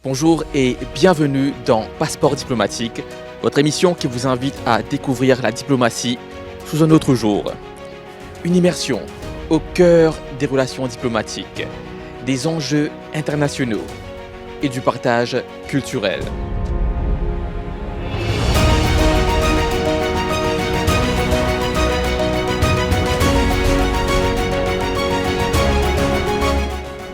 Bonjour et bienvenue dans Passeport Diplomatique, votre émission qui vous invite à découvrir la diplomatie sous un autre jour. Une immersion au cœur des relations diplomatiques, des enjeux internationaux et du partage culturel.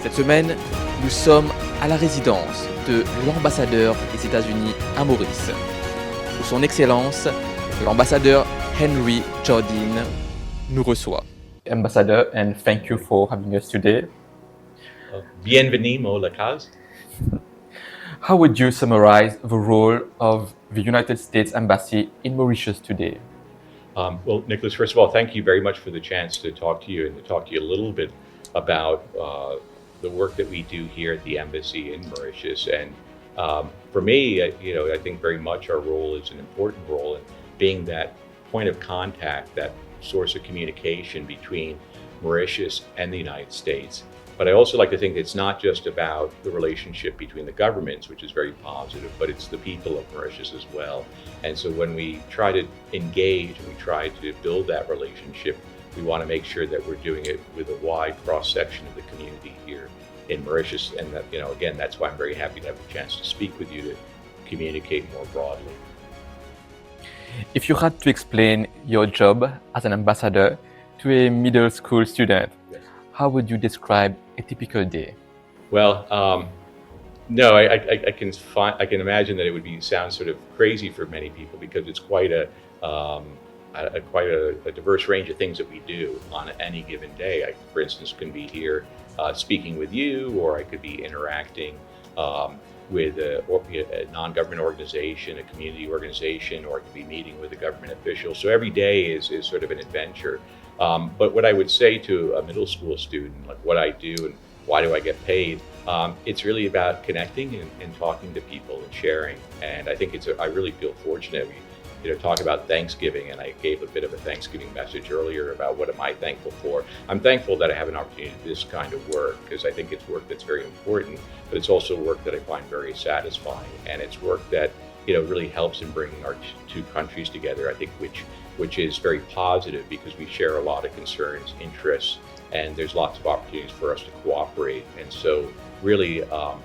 Cette semaine, nous sommes à la résidence de l'ambassadeur des États-Unis à Maurice, où son Excellence, l'ambassadeur Henry Jardine, nous reçoit. Ambassador, and thank you for having us today. Bienvenue, la case. How would you summarize the role of the United States Embassy in Mauritius today? Well, Nicholas, first of all, thank you very much for the chance to talk to you and to talk to you a little bit about the work that we do here at the embassy in Mauritius. And for me, I think very much our role is an important role in being that point of contact, that source of communication between Mauritius and the United States. But I also like to think it's not just about the relationship between the governments, which is very positive, but it's the people of Mauritius as well. And so when we try to engage and we try to build that relationship, we want to make sure that we're doing it with a wide cross-section of the community here in Mauritius. And that, again, that's why I'm very happy to have the chance to speak with you to communicate more broadly. If you had to explain your job as an ambassador to a middle school student, Yes. how would you describe a typical day? Well, no, I can imagine that it would sound sort of crazy for many people because it's quite a diverse range of things that we do on any given day. I, for instance, can be here speaking with you, or I could be interacting with a non-government organization, a community organization, or I could be meeting with a government official. So every day is sort of an adventure. But what I would say to a middle school student, like what I do and why do I get paid, it's really about connecting and talking to people and sharing. And I think I really feel fortunate. We talk about Thanksgiving, and I gave a bit of a Thanksgiving message earlier about what am I thankful for. I'm thankful that I have an opportunity to do this kind of work because I think it's work that's very important, but it's also work that I find very satisfying, and it's work that really helps in bringing our two countries together. I think which is very positive because we share a lot of concerns, interests, and there's lots of opportunities for us to cooperate. And so really,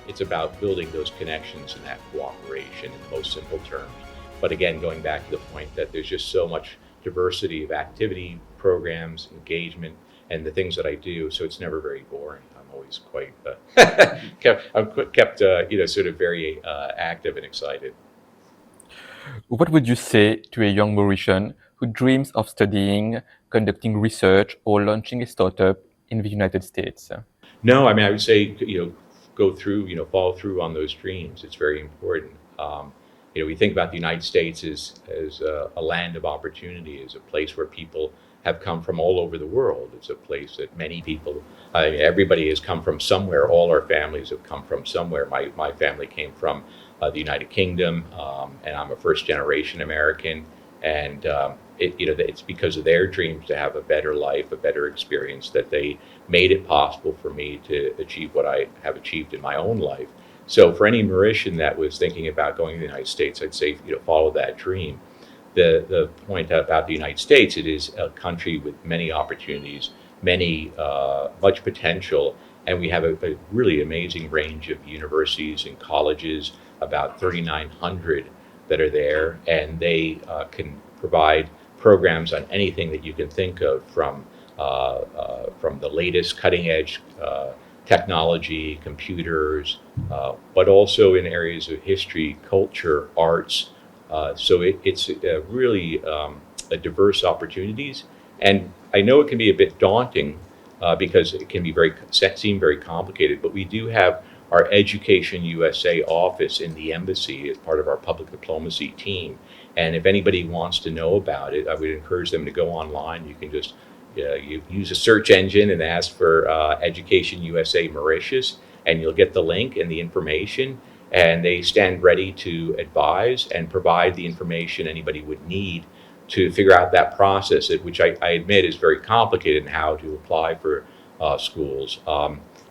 it's about building those connections and that cooperation in the most simple terms. But again, going back to the point that there's just so much diversity of activity, programs, engagement, and the things that I do, so it's never very boring. I'm always quite kept sort of very active and excited. What would you say to a young Mauritian who dreams of studying, conducting research, or launching a startup in the United States? No, I mean, I would say, go through, follow through on those dreams. It's very important. We think about the United States as a land of opportunity, as a place where people have come from all over the world. It's a place that many people, everybody has come from somewhere. All our families have come from somewhere. My family came from the United Kingdom, and I'm a first generation American. And it's because of their dreams to have a better life, a better experience, that they made it possible for me to achieve what I have achieved in my own life. So for any Mauritian that was thinking about going to the United States, I'd say, follow that dream. The point about the United States, it is a country with many opportunities, much potential, and we have a really amazing range of universities and colleges, about 3,900 that are there, and they can provide programs on anything that you can think of, from the latest cutting edge technology, computers, but also in areas of history, culture, arts. So it's really a diverse opportunities. And I know it can be a bit daunting because it can be seem very complicated, but we do have our Education USA office in the embassy as part of our public diplomacy team. And if anybody wants to know about it, I would encourage them to go online. You can just you use a search engine and ask for Education USA Mauritius, and you'll get the link and the information. And they stand ready to advise and provide the information anybody would need to figure out that process, which I admit is very complicated in how to apply for schools.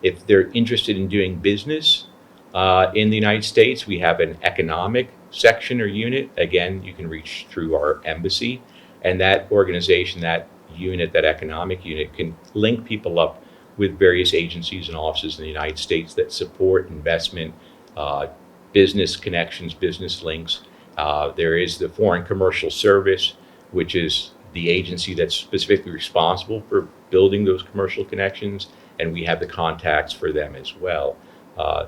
If they're interested in doing business, In the United States, we have an economic section or unit. Again, you can reach through our embassy, and that organization, that unit, that economic unit, can link people up with various agencies and offices in the United States that support investment, business connections, business links. There is the Foreign Commercial Service, which is the agency that's specifically responsible for building those commercial connections, and we have the contacts for them as well.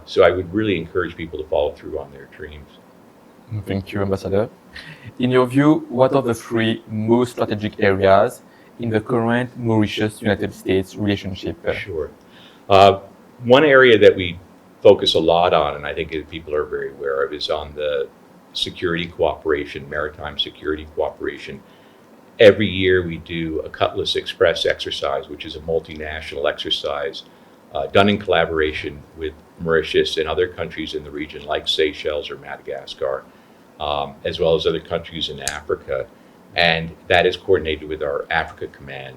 So I would really encourage people to follow through on their dreams. Thank you, Ambassador. In your view, what are the three most strategic areas in the current Mauritius-United States relationship? Sure. One area that we focus a lot on, and I think people are very aware of, is on the security cooperation, maritime security cooperation. Every year we do a Cutlass Express exercise, which is a multinational exercise done in collaboration with Mauritius and other countries in the region like Seychelles or Madagascar, as well as other countries in Africa. And that is coordinated with our Africa Command.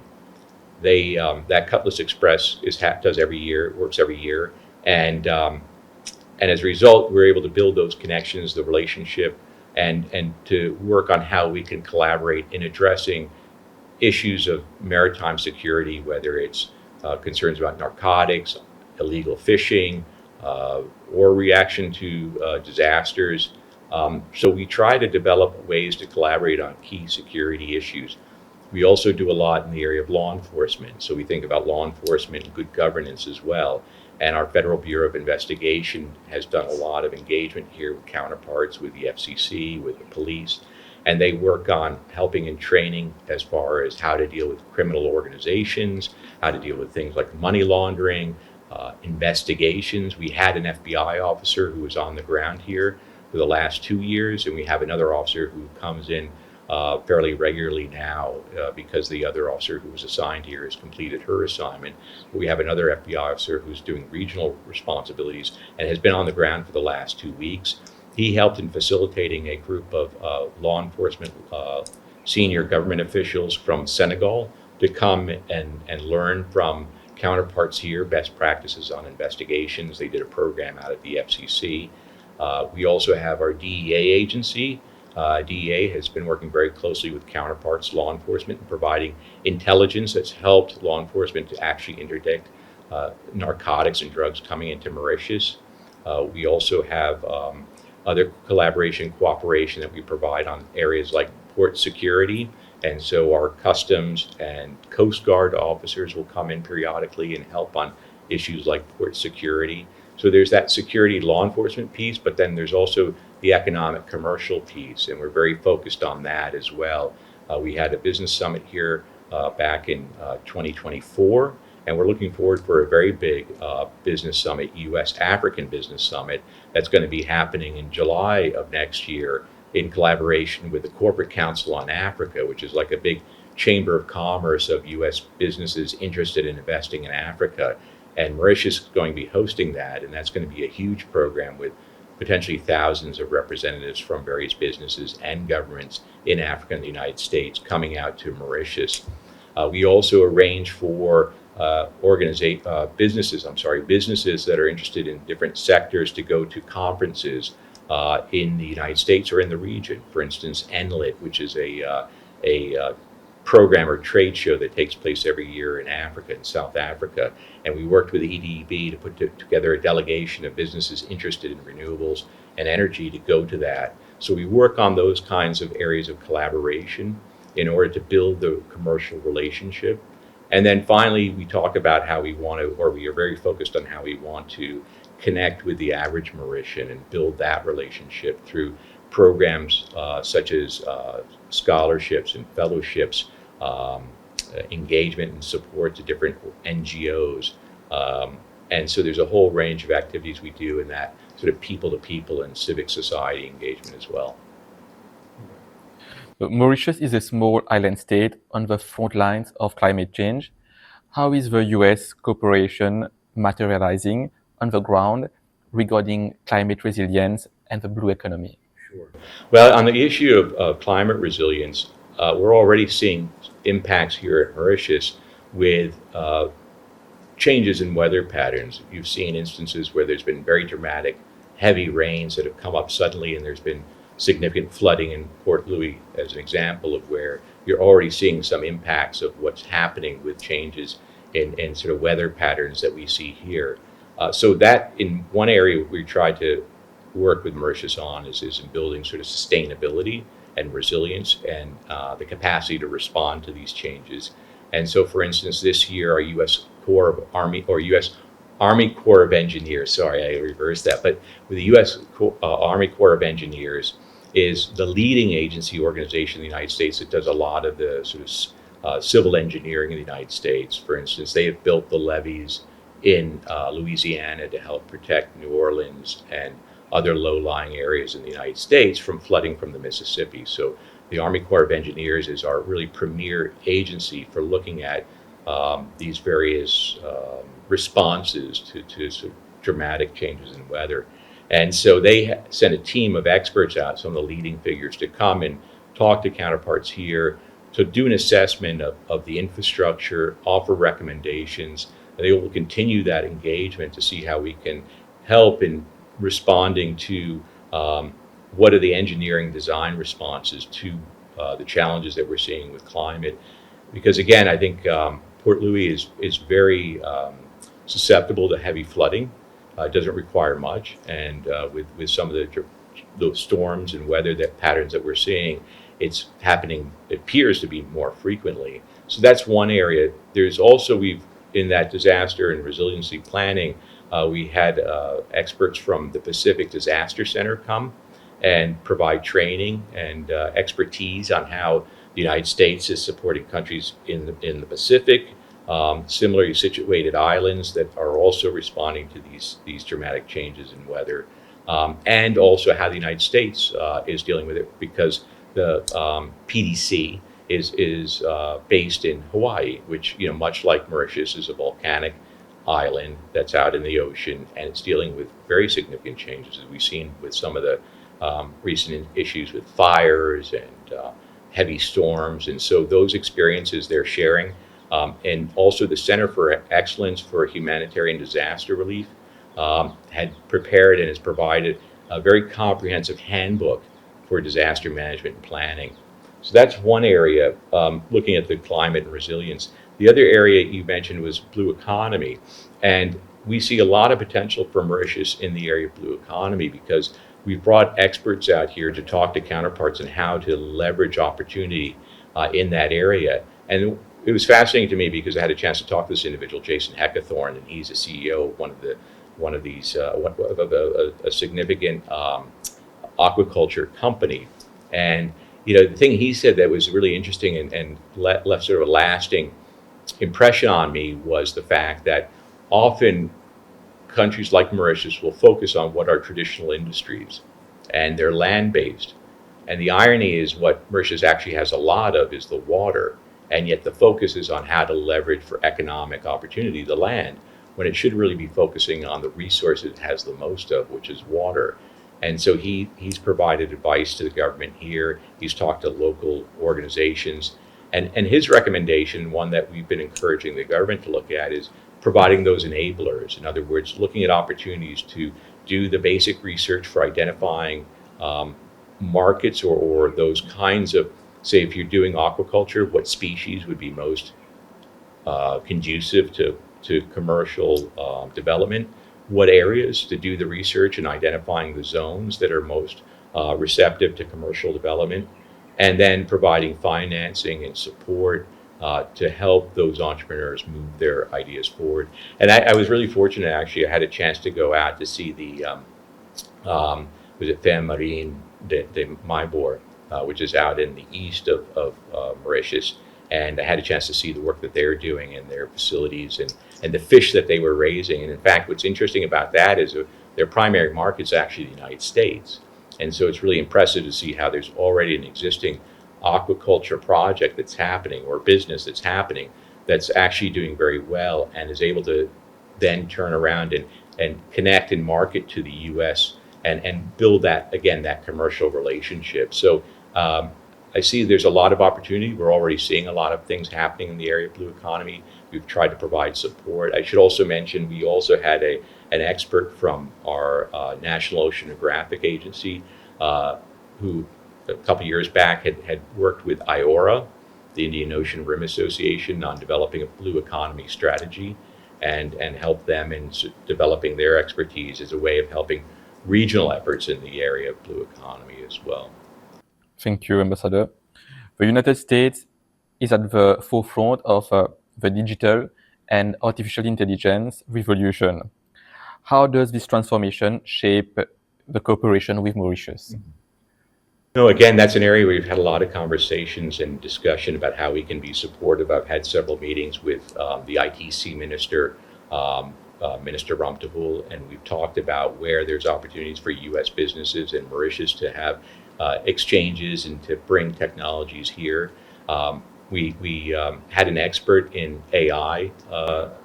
That Cutlass Express does every year, works every year, and as a result, we're able to build those connections, the relationship, and to work on how we can collaborate in addressing issues of maritime security, whether it's concerns about narcotics, illegal fishing, or reaction to disasters. So we try to develop ways to collaborate on key security issues. We also do a lot in the area of law enforcement. So we think about law enforcement and good governance as well. And our Federal Bureau of Investigation has done a lot of engagement here with counterparts, with the FCC, with the police. And they work on helping and training as far as how to deal with criminal organizations, how to deal with things like money laundering, investigations. We had an FBI officer who was on the ground here for the last 2 years, and we have another officer who comes in fairly regularly now because the other officer who was assigned here has completed her assignment. We have another FBI officer who's doing regional responsibilities and has been on the ground for the last 2 weeks. He helped in facilitating a group of law enforcement senior government officials from Senegal to come and learn from counterparts here, best practices on investigations. They did a program out at the FCC. We also have our DEA agency. DEA has been working very closely with counterparts, law enforcement, and providing intelligence that's helped law enforcement to actually interdict narcotics and drugs coming into Mauritius. We also have other collaboration, cooperation that we provide on areas like port security. And so our customs and Coast Guard officers will come in periodically and help on issues like port security. So there's that security law enforcement piece, but then there's also the economic commercial piece, and we're very focused on that as well. We had a business summit here back in 2024, and we're looking forward for a very big business summit, U.S.-African business summit, that's going to be happening in July of next year in collaboration with the Corporate Council on Africa, which is like a big chamber of commerce of U.S. businesses interested in investing in Africa. And Mauritius is going to be hosting that, and that's going to be a huge program with potentially thousands of representatives from various businesses and governments in Africa and the United States coming out to Mauritius. We also arrange for businesses that are interested in different sectors to go to conferences in the United States or in the region. For instance, NLIT, which is a program or trade show that takes place every year in Africa, in South Africa. And we worked with EDB to put together a delegation of businesses interested in renewables and energy to go to that. So we work on those kinds of areas of collaboration in order to build the commercial relationship. And then finally, we talk about how we want to, or we are very focused on how we want to connect with the average Mauritian and build that relationship through programs such as scholarships and fellowships, engagement and support to different NGOs. And so there's a whole range of activities we do in that sort of people-to-people and civic society engagement as well. Mauritius is a small island state on the front lines of climate change. How is the US cooperation materializing on the ground regarding climate resilience and the blue economy? Sure. Well, on the issue of climate resilience, we're already seeing impacts here at Mauritius with changes in weather patterns. You've seen instances where there's been very dramatic heavy rains that have come up suddenly, and there's been significant flooding in Port Louis as an example of where you're already seeing some impacts of what's happening with changes in sort of weather patterns that we see here. So that in one area we try to work with Mauritius on is in building sort of sustainability and resilience and the capacity to respond to these changes. And so, for instance, this year our U.S. Corps of Army or U.S. Army Corps of Engineers, sorry, I reversed that, but with the U.S. Army Corps of Engineers is the leading agency organization in the United States that does a lot of the sort of civil engineering in the United States. For instance, they have built the levees in Louisiana to help protect New Orleans and other low-lying areas in the United States from flooding from the Mississippi. So the Army Corps of Engineers is our really premier agency for looking at these various responses to sort of dramatic changes in weather. And so they sent a team of experts out, some of the leading figures, to come and talk to counterparts here to do an assessment of the infrastructure, offer recommendations. And they will continue that engagement to see how we can help in responding to what are the engineering design responses to the challenges that we're seeing with climate. Because again, I think Port Louis is very susceptible to heavy flooding. It doesn't require much, and with some of the storms and weather patterns that we're seeing, it's happening, it appears to be more frequently. So that's one area. There's also, in that disaster and resiliency planning, we had experts from the Pacific Disaster Center come and provide training and expertise on how the United States is supporting countries in the Pacific, similarly situated islands that are also responding to these dramatic changes in weather, and also how the United States is dealing with it, because the PDC is based in Hawaii, which, much like Mauritius, is a volcanic island that's out in the ocean, and it's dealing with very significant changes, as we've seen with some of the recent issues with fires and heavy storms. And so those experiences they're sharing, and also the Center for Excellence for Humanitarian Disaster Relief had prepared and has provided a very comprehensive handbook for disaster management and planning. So that's one area, looking at the climate and resilience. The other area you mentioned was blue economy, and we see a lot of potential for Mauritius in the area of blue economy because we've brought experts out here to talk to counterparts on how to leverage opportunity in that area. And it was fascinating to me because I had a chance to talk to this individual, Jason Heckathorn, and he's a CEO of a significant aquaculture company. And the thing he said that was really interesting and left sort of a lasting impression on me was the fact that often countries like Mauritius will focus on what are traditional industries, and they're land-based. And the irony is what Mauritius actually has a lot of is the water, and yet the focus is on how to leverage for economic opportunity the land, when it should really be focusing on the resource it has the most of, which is water. And so he's provided advice to the government here. He's talked to local organizations. And his recommendation, one that we've been encouraging the government to look at, is providing those enablers. In other words, looking at opportunities to do the basic research for identifying markets or those kinds of, say, if you're doing aquaculture, what species would be most conducive to commercial development, what areas to do the research and identifying the zones that are most receptive to commercial development, and then providing financing and support to help those entrepreneurs move their ideas forward. And I was really fortunate, actually. I had a chance to go out to see the, was it Femme Marine de Maibor, which is out in the east of Mauritius. And I had a chance to see the work that they're doing in their facilities and the fish that they were raising. And in fact, what's interesting about that is their primary market is actually the United States. And so it's really impressive to see how there's already an existing aquaculture project that's happening, or business that's happening, that's actually doing very well and is able to then turn around and connect and market to the U.S. and build that, again, that commercial relationship. So I see there's a lot of opportunity. We're already seeing a lot of things happening in the area of blue economy. We've tried to provide support. I should also mention we also had an expert from our National Oceanographic Agency who a couple years back had worked with IORA, the Indian Ocean Rim Association, on developing a blue economy strategy and help them in developing their expertise as a way of helping regional efforts in the area of blue economy as well. Thank you, Ambassador. The United States is at the forefront of the digital and artificial intelligence revolution. How does this transformation shape the cooperation with Mauritius? No, again, that's an area where we've had a lot of conversations and discussion about how we can be supportive. I've had several meetings with the ITC Minister, Minister Ramtavul, and we've talked about where there's opportunities for U.S. businesses in Mauritius to have exchanges and to bring technologies here. We had an expert in AI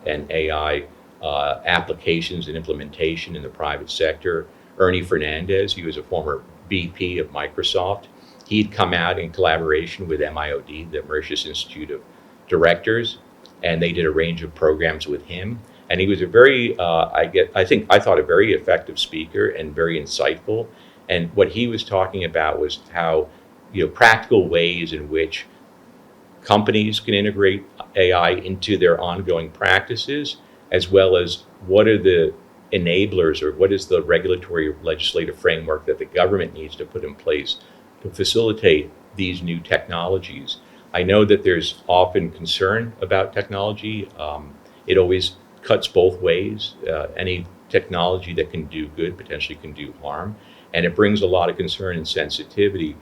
and AI applications and implementation in the private sector, Ernie Fernandez. He was a former VP of Microsoft. He'd come out in collaboration with MIOD, the Mauritius Institute of Directors, and they did a range of programs with him. And he was a very, I thought a very effective speaker and very insightful. And what he was talking about was how, practical ways in which companies can integrate AI into their ongoing practices, as well as what are the enablers or what is the regulatory or legislative framework that the government needs to put in place to facilitate these new technologies. I know that there's often concern about technology. It always cuts both ways. Any technology that can do good potentially can do harm, and it brings a lot of concern and sensitivity.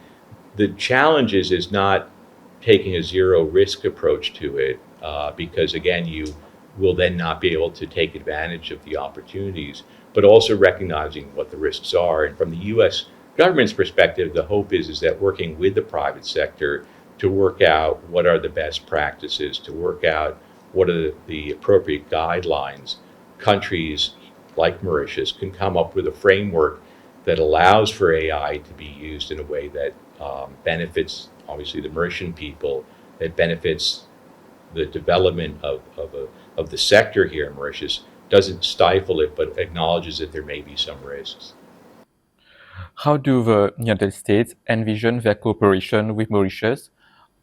The challenge is not taking a zero risk approach to it, because again, you will then not be able to take advantage of the opportunities, but also recognizing what the risks are. And from the U.S. government's perspective, the hope is that working with the private sector to work out what are the best practices, to work out what are the appropriate guidelines. Countries like Mauritius can come up with a framework that allows for AI to be used in a way that benefits, obviously, the Mauritian people, that benefits the development of the sector here in Mauritius, doesn't stifle it, but acknowledges that there may be some risks. How do the United States envision their cooperation with Mauritius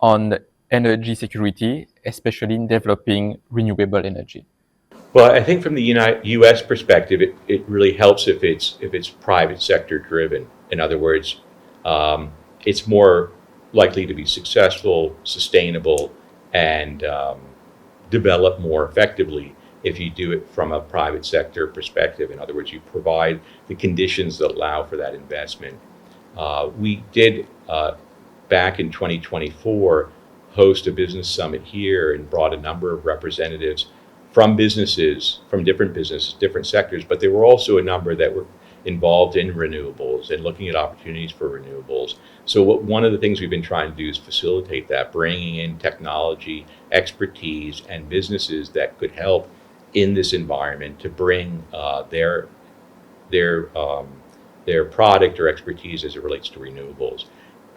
on energy security, especially in developing renewable energy? Well, I think from the U.S. perspective, it really helps if it's private sector driven. In other words, it's more likely to be successful, sustainable, and develop more effectively if you do it from a private sector perspective. In other words, you provide the conditions that allow for that investment. We did, back in 2024, host a business summit here and brought a number of representatives from businesses, from different businesses, different sectors, but there were also a number that were involved in renewables and looking at opportunities for renewables. So one of the things we've been trying to do is facilitate that, bringing in technology, expertise, and businesses that could help in this environment to bring their product or expertise as it relates to renewables.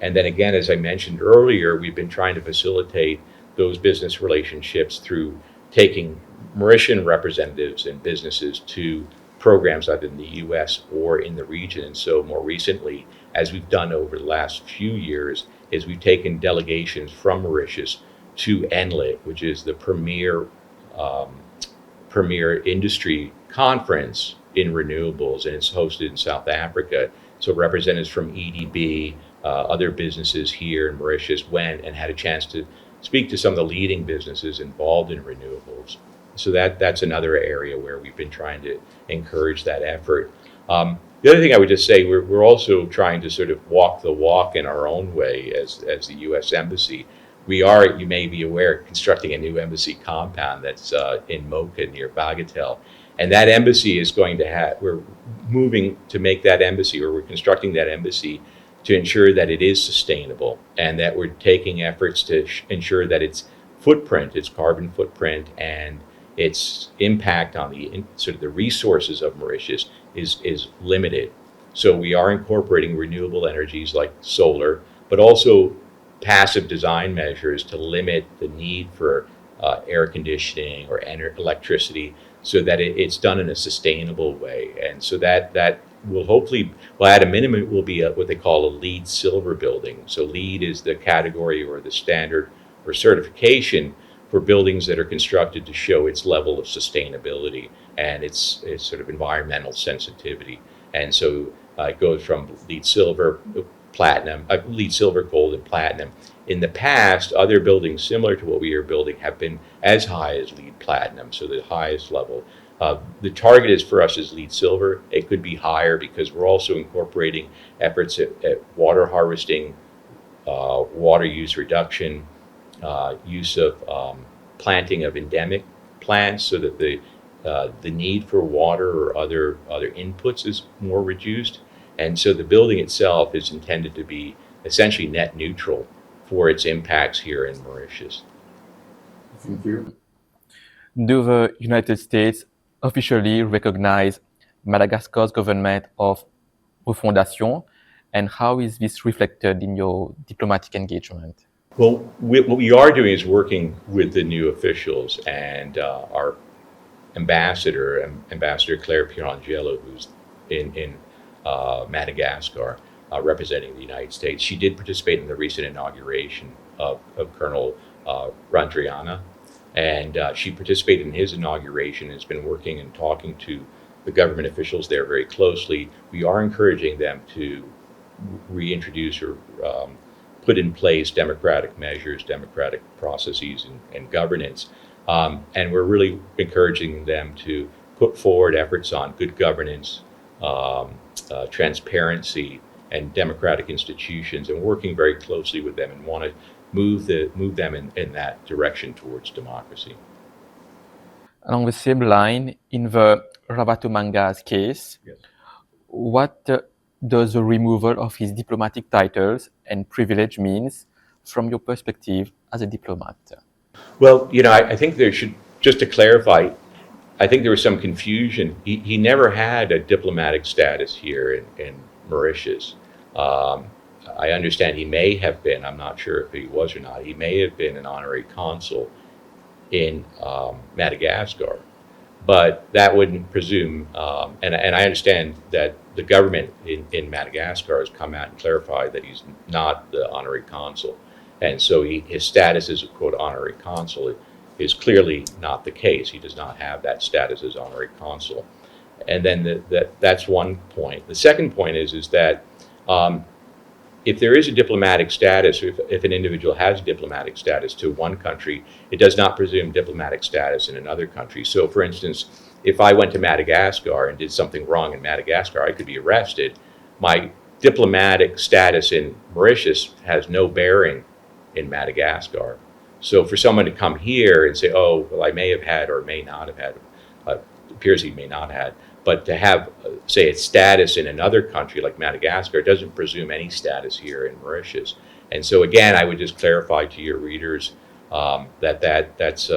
And then again, as I mentioned earlier, we've been trying to facilitate those business relationships through taking Mauritian representatives and businesses to programs either in the US or in the region. And so more recently, as we've done over the last few years, is we've taken delegations from Mauritius to NLIT, which is the premier industry conference in renewables, and it's hosted in South Africa. So representatives from EDB, other businesses here in Mauritius went and had a chance to speak to some of the leading businesses involved in renewables. So that's another area where we've been trying to encourage that effort. The other thing I would just say, we're also trying to sort of walk the walk in our own way as the U.S. Embassy. We are, you may be aware, constructing a new embassy compound that's in Mocha near Bagatelle. And that embassy is going to have, we're moving to make that embassy, or we're constructing that embassy to ensure that it is sustainable and that we're taking efforts to ensure that its footprint, its carbon footprint, and its impact on the resources of Mauritius is limited. So we are incorporating renewable energies like solar, but also passive design measures to limit the need for air conditioning or electricity, so that it's done in a sustainable way. And so that will hopefully, well, at a minimum, it will be what they call a LEED Silver building. So LEED is the category or the standard or certification for buildings that are constructed to show its level of sustainability and its sort of environmental sensitivity. And so it goes from LEED Silver, platinum, LEED Silver, gold, and platinum. In the past, other buildings similar to what we are building have been as high as LEED Platinum, so the highest level. The target is for us is LEED Silver. It could be higher because we're also incorporating efforts at water harvesting, water use reduction, use of planting of endemic plants so that the need for water or other inputs is more reduced. And so the building itself is intended to be essentially net neutral for its impacts here in Mauritius. Thank you. Do the United States officially recognize Madagascar's government of refondation, and how is this reflected in your diplomatic engagement? Well, what we are doing is working with the new officials and our ambassador, Ambassador Claire Pierangelo, who's in Madagascar, representing the United States. She did participate in the recent inauguration of Colonel Randriana, and she participated in his inauguration and has been working and talking to the government officials there very closely. We are encouraging them to reintroduce or put in place democratic measures, democratic processes and governance. And we're really encouraging them to put forward efforts on good governance, transparency, and democratic institutions, and working very closely with them and want to move them in that direction towards democracy. Along the same line, in the Rabato Manga's case, Yes. what does the removal of his diplomatic titles and privilege means from your perspective as a diplomat? Well, I think there should, just to clarify, I think there was some confusion. He never had a diplomatic status here in Mauritius. I understand he may have been, I'm not sure if he was or not, he may have been an honorary consul in Madagascar, but that wouldn't presume, and I understand that the government in Madagascar has come out and clarified that he's not the honorary consul. And so his status as a quote honorary consul is clearly not the case. He does not have that status as honorary consul. And then that's one point. The second point is that if there is a diplomatic status, if an individual has diplomatic status to one country, it does not presume diplomatic status in another country. So for instance, if I went to Madagascar and did something wrong in Madagascar, I could be arrested. My diplomatic status in Mauritius has no bearing in Madagascar. So for someone to come here and say, oh, well, I may have had or may not have had, appears he may not have had, but to have, say, a status in another country like Madagascar doesn't presume any status here in Mauritius. And so again, I would just clarify to your readers that's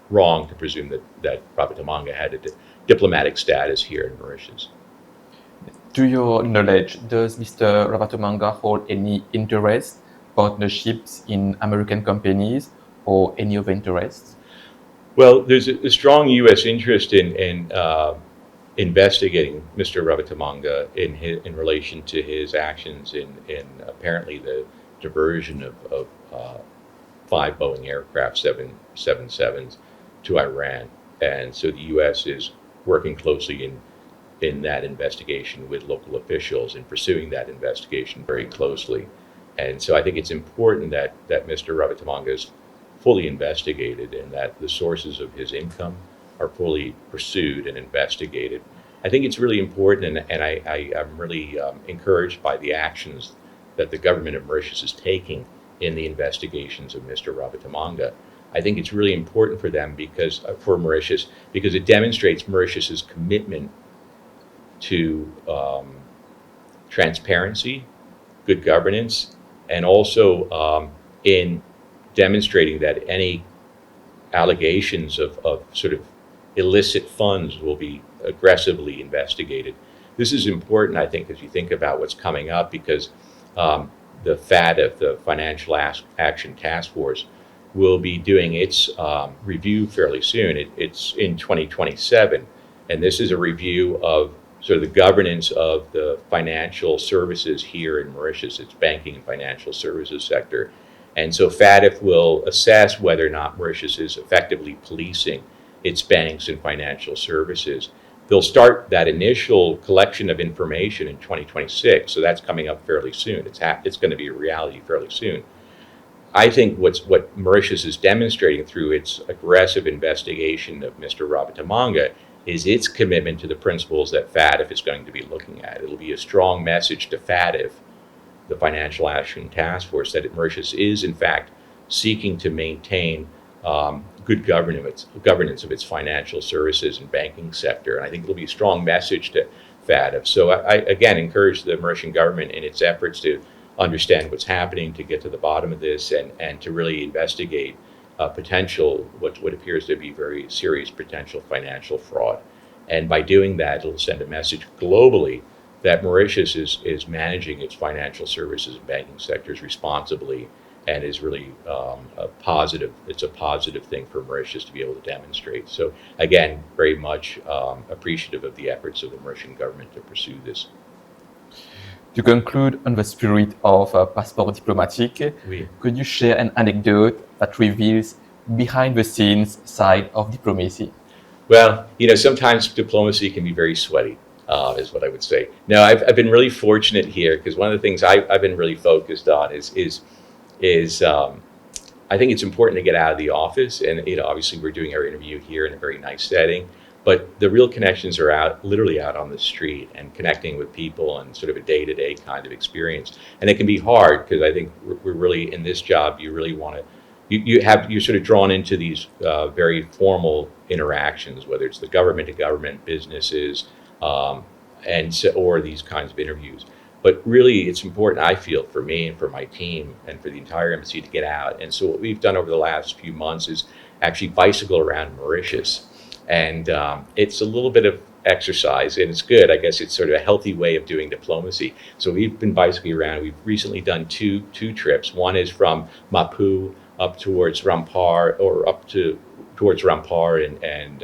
wrong to presume that Rabato Manga had a diplomatic status here in Mauritius. To your knowledge, does Mr. Rabato Manga hold any interest, partnerships in American companies, or any other interests? Well, there's a strong U.S. interest in investigating Mr. Rabato Manga in relation to his actions in apparently the diversion of 5 Boeing aircraft 777s to Iran. And so the U.S. is working closely in that investigation with local officials and pursuing that investigation very closely. And so I think it's important that Mr. Rabato Manga is fully investigated and that the sources of his income are fully pursued and investigated. I think it's really important, and I'm really encouraged by the actions that the government of Mauritius is taking in the investigations of Mr. Rabato Manga. I think it's really important for them for Mauritius because it demonstrates Mauritius's commitment to transparency, good governance, and also in demonstrating that any allegations of sort of illicit funds will be aggressively investigated. This is important, I think, as you think about what's coming up, because the FATF, the Financial Action Task Force, will be doing its review fairly soon. It's in 2027, and this is a review of sort of the governance of the financial services here in Mauritius, its banking and financial services sector. And so FATF will assess whether or not Mauritius is effectively policing its banks and financial services. They'll start that initial collection of information in 2026, so that's coming up fairly soon. It's going to be a reality fairly soon. I think what Mauritius is demonstrating through its aggressive investigation of Mr. Rabato Manga is its commitment to the principles that FATF is going to be looking at. It'll be a strong message to FATF, the Financial Action Task Force, that Mauritius is in fact seeking to maintain good governance of its financial services and banking sector. And I think it'll be a strong message to FATF. So I again encourage the Mauritian government in its efforts to understand what's happening, to get to the bottom of this, and to really investigate what appears to be very serious potential financial fraud. And by doing that, it'll send a message globally that Mauritius is managing its financial services and banking sectors responsibly, and is really it's a positive thing for Mauritius to be able to demonstrate. So again, very much appreciative of the efforts of the Mauritian government to pursue this. To conclude on the spirit of Passeport Diplomatique, Oui. could you share an anecdote that reveals behind the scenes side of diplomacy? Well, sometimes diplomacy can be very sweaty, is what I would say. No, I've been really fortunate here, because one of the things I've been really focused on is I think it's important to get out of the office, and obviously we're doing our interview here in a very nice setting, but the real connections are literally out on the street and connecting with people and sort of a day-to-day kind of experience. And it can be hard, because I think we're really in this job, you really want to, you're sort of drawn into these very formal interactions, whether it's the government to government, businesses, or these kinds of interviews. But really, it's important, I feel, for me and for my team and for the entire embassy to get out. And so what we've done over the last few months is actually bicycle around Mauritius. And it's a little bit of exercise, and it's good. I guess it's sort of a healthy way of doing diplomacy. So we've been bicycling around. We've recently done two trips. One is from Mapu up towards Rampar, or towards Rampar and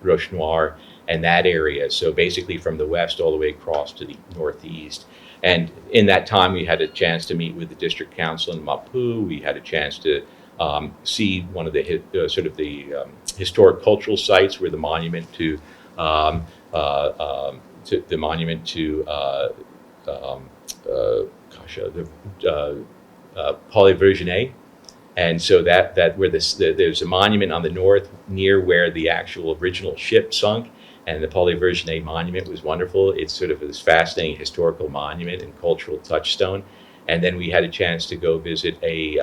Roche Noire and that area. So basically from the west all the way across to the northeast. And in that time, we had a chance to meet with the district council in Mapu. We had a chance to see one of the historic cultural sites, where the monument to Paul Virginet. And so that where there's a monument on the north near where the actual original ship sunk, and the Paul Virginet monument was wonderful. It's sort of this fascinating historical monument and cultural touchstone. And then we had a chance to go visit a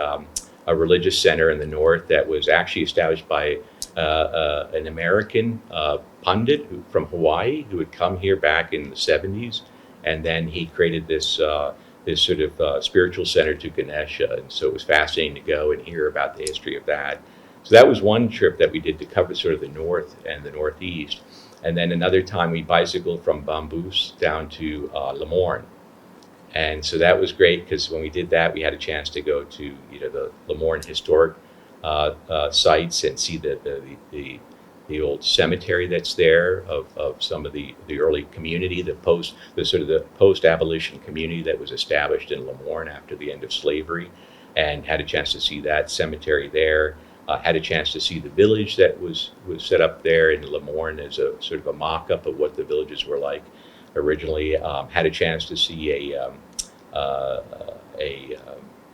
religious center in the north that was actually established by an American pundit from Hawaii who had come here back in the 70s, and then he created this sort of spiritual center to Ganesha. And so it was fascinating to go and hear about the history of that. So that was one trip that we did to cover sort of the north and the northeast. And then another time we bicycled from Bamboos down to Le Morne. And so that was great, because when we did that, we had a chance to go to the Le Morne historic sites and see the old cemetery that's there of some of the early community, the post-abolition community that was established in Le Morne after the end of slavery, and had a chance to see that cemetery there. Had a chance to see the village that was set up there in Le Morne as a sort of a mock-up of what the villages were like originally. Had a chance to see a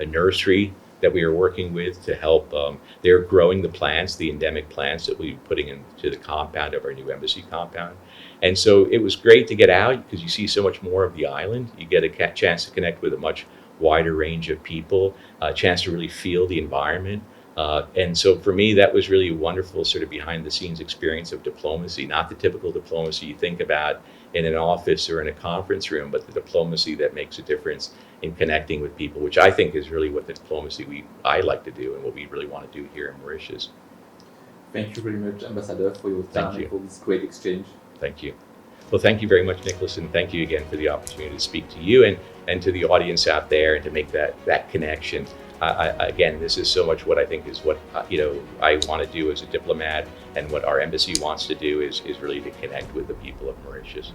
nursery that we were working with to help. They're growing the plants, the endemic plants that we were putting into the compound of our new embassy compound. And so it was great to get out, because you see so much more of the island. You get a chance to connect with a much wider range of people, a chance to really feel the environment. And so for me, that was really a wonderful sort of behind the scenes experience of diplomacy, not the typical diplomacy you think about in an office or in a conference room, but the diplomacy that makes a difference in connecting with people, which I think is really what the diplomacy I like to do and what we really want to do here in Mauritius. Thank you very much, Ambassador, for your time and for this great exchange. Thank you. Well, thank you very much, Nicholas, and thank you again for the opportunity to speak to you and to the audience out there, and to make that connection. again, this is so much what I think is what I want to do as a diplomat, and what our embassy wants to do is really to connect with the people of Mauritius.